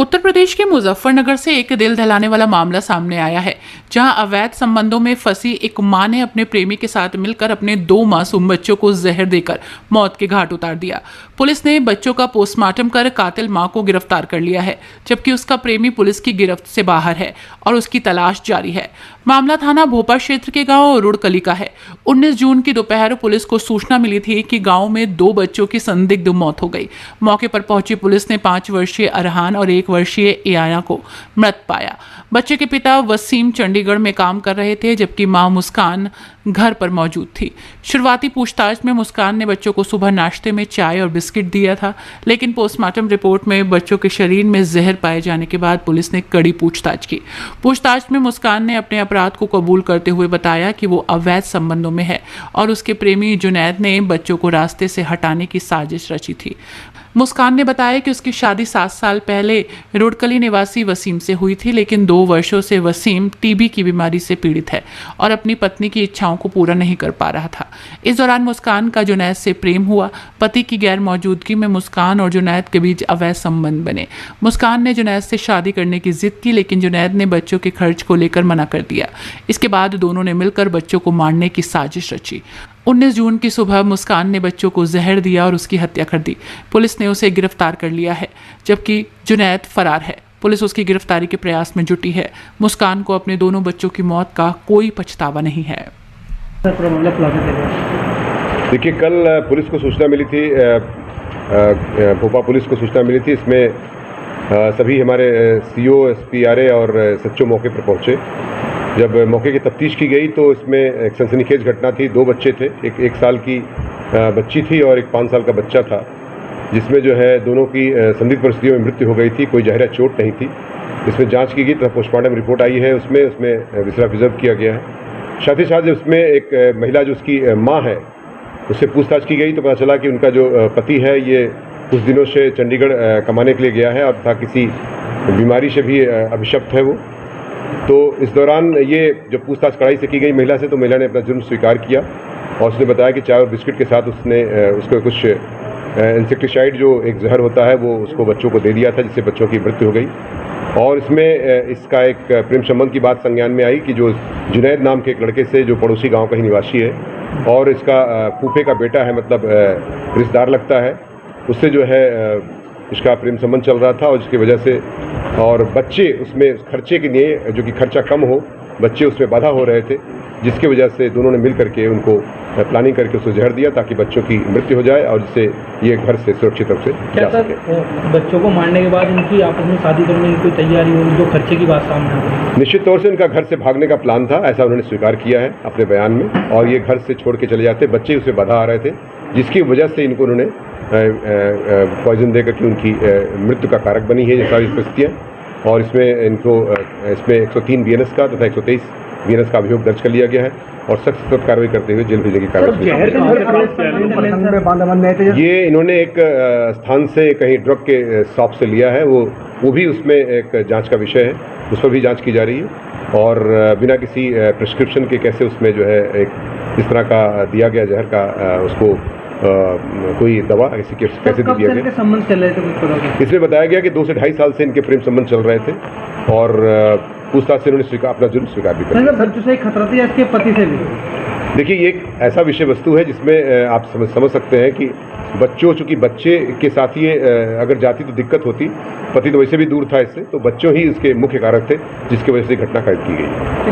उत्तर प्रदेश के मुजफ्फरनगर से एक दिल दहलाने वाला मामला सामने आया है, जहां अवैध संबंधों में फंसी एक मां ने अपने प्रेमी के साथ मिलकर अपने 2 मासूम बच्चों को जहर देकर मौत के घाट उतार दिया। पुलिस ने बच्चों का पोस्टमार्टम कर कातिल मां को गिरफ्तार कर लिया है, जबकि उसका प्रेमी पुलिस की गिरफ्त से बाहर है और उसकी तलाश जारी है। मामला थाना भोपाल क्षेत्र के गांव रुड़कली का है। 19 जून की दोपहर पुलिस को सूचना मिली थी कि गांव में 2 बच्चों की संदिग्ध मौत हो गई। मौके पर पहुंची पुलिस ने 5 वर्षीय अरहान और 1 वर्षीय एआया को मृत पाया। बच्चे के पिता वसीम चंडीगढ़ में काम कर रहे थे, जबकि मां मुस्कान घर पर मौजूद थी। शुरुआती पूछताछ में मुस्कान ने बच्चों को सुबह नाश्ते में चाय और बिस्किट दिया था, लेकिन पोस्टमार्टम रिपोर्ट में बच्चों के शरीर में जहर पाए जाने के बाद पुलिस ने कड़ी पूछताछ की। पूछताछ में मुस्कान ने अपने अपराध को कबूल करते हुए बताया कि वो अवैध संबंधों में है और उसके प्रेमी जुनैद ने बच्चों को रास्ते से हटाने की साजिश रची थी। मुस्कान ने बताया कि उसकी शादी 7 साल पहले रुड़कली निवासी वसीम से हुई थी, लेकिन 2 वर्षों से वसीम टीबी की बीमारी से पीड़ित है और अपनी पत्नी की इच्छाओं को पूरा नहीं कर पा रहा था। इस दौरान मुस्कान का जुनैद से प्रेम हुआ। पति की गैर मौजूदगी में मुस्कान और जुनैद के बीच अवैध संबंध बने। मुस्कान ने जुनैद से शादी करने की जिद की, लेकिन जुनैद ने बच्चों के खर्च को लेकर मना कर दिया। इसके बाद दोनों ने मिलकर बच्चों को मारने की साजिश रची। 19 जून की सुबह मुस्कान ने बच्चों को जहर दिया और उसकी हत्या कर दी। पुलिस ने उसे गिरफ्तार कर लिया है, जबकि जुनैद फरार है। पुलिस उसकी गिरफ्तारी के प्रयास में जुटी है। मुस्कान को अपने दोनों बच्चों की मौत का कोई पछतावा नहीं है। देखिए, कल पुलिस को सूचना मिली थी, भोपाल पुलिस को सूचना मिली थी। इसमें सभी हमारे सीओ, एसपी, आरए और सच्चो मौके पर पहुंचे। जब मौके की तफ्तीश की गई तो इसमें एक सनसनीखेज घटना थी। 2 बच्चे थे, एक 1 साल की बच्ची थी और एक 5 साल का बच्चा था, जिसमें जो है दोनों की संदिग्ध परिस्थितियों में मृत्यु हो गई थी। कोई जहरीला चोट नहीं थी। इसमें जांच की गई तो पोस्टमार्टम रिपोर्ट आई है, उसमें विसरा प्रिजर्व किया गया है। साथ ही साथ उसमें एक महिला जो उसकी माँ है, उससे पूछताछ की गई तो पता चला कि उनका जो पति है ये कुछ दिनों से चंडीगढ़ कमाने के लिए गया है और था किसी बीमारी से भी अभिशप्त है वो। तो इस दौरान ये जब पूछताछ कड़ाई से की गई महिला से, तो महिला ने अपना जुर्म स्वीकार किया और उसने बताया कि चाय और बिस्किट के साथ उसने उसको कुछ इंसेक्टिसाइड जो एक जहर होता है वो उसको बच्चों को दे दिया था, जिससे बच्चों की मृत्यु हो गई। और इसमें इसका एक प्रेम संबंध की बात संज्ञान में आई कि जो जुनैद नाम के एक लड़के से, जो पड़ोसी गांव का ही निवासी है और इसका फूफे का बेटा है, मतलब रिश्तेदार लगता है, उससे जो है इसका प्रेम संबंध चल रहा था और जिसकी वजह से और बच्चे उसमें खर्चे के लिए, जो कि खर्चा कम हो, बच्चे उसमें बाधा हो रहे थे, जिसकी वजह से दोनों ने मिल करके उनको प्लानिंग करके उसको जहर दिया ताकि बच्चों की मृत्यु हो जाए और जिससे ये घर से सुरक्षित रूप से जा सके। बच्चों को मारने के बाद इनकी आपस में शादी करने की कोई तैयारी हो, जो खर्चे की बात सामने आ गई? निश्चित तौर से इनका घर से भागने का प्लान था, ऐसा उन्होंने स्वीकार किया है अपने बयान में, और ये घर से छोड़ के चले जाते, बच्चे उसमें बाधा आ रहे थे, जिसकी वजह से इनको उन्होंने पॉइजन देकर के उनकी मृत्यु का कारक बनी है ये सारी परिस्थितियाँ। और इसमें इनको इसमें 103 बीएनएस का तथा 123 बीएनएस का अभियोग दर्ज कर लिया गया है और सख्त कार्रवाई करते हुए जेल भेजने की कार्रवाई। ये इन्होंने एक स्थान से कहीं ड्रग के शॉप से लिया है, वो भी उसमें एक जांच का विषय है, उस पर भी जांच की जा रही है। और बिना किसी प्रिस्क्रिप्शन के कैसे उसमें जो है एक इस तरह का दिया गया जहर का उसको कोई दवा कैसे दिया गया। संबंध चल रहे थे? इसमें बताया गया कि 2 से 2.5 साल से इनके प्रेम संबंध चल रहे थे और पूछताछ से उन्होंने अपना जुर्म स्वीकार भी कर बच्चों से खतरा था इसके पति से भी? देखिए, ये एक ऐसा विषय वस्तु है जिसमें आप समझ सकते हैं कि बच्चों, चूंकि बच्चे के साथ ही अगर जाती तो दिक्कत होती, पति तो वैसे भी दूर था इससे, तो बच्चों ही इसके मुख्य कारक थे जिसकी वजह से घटना कैद की गई।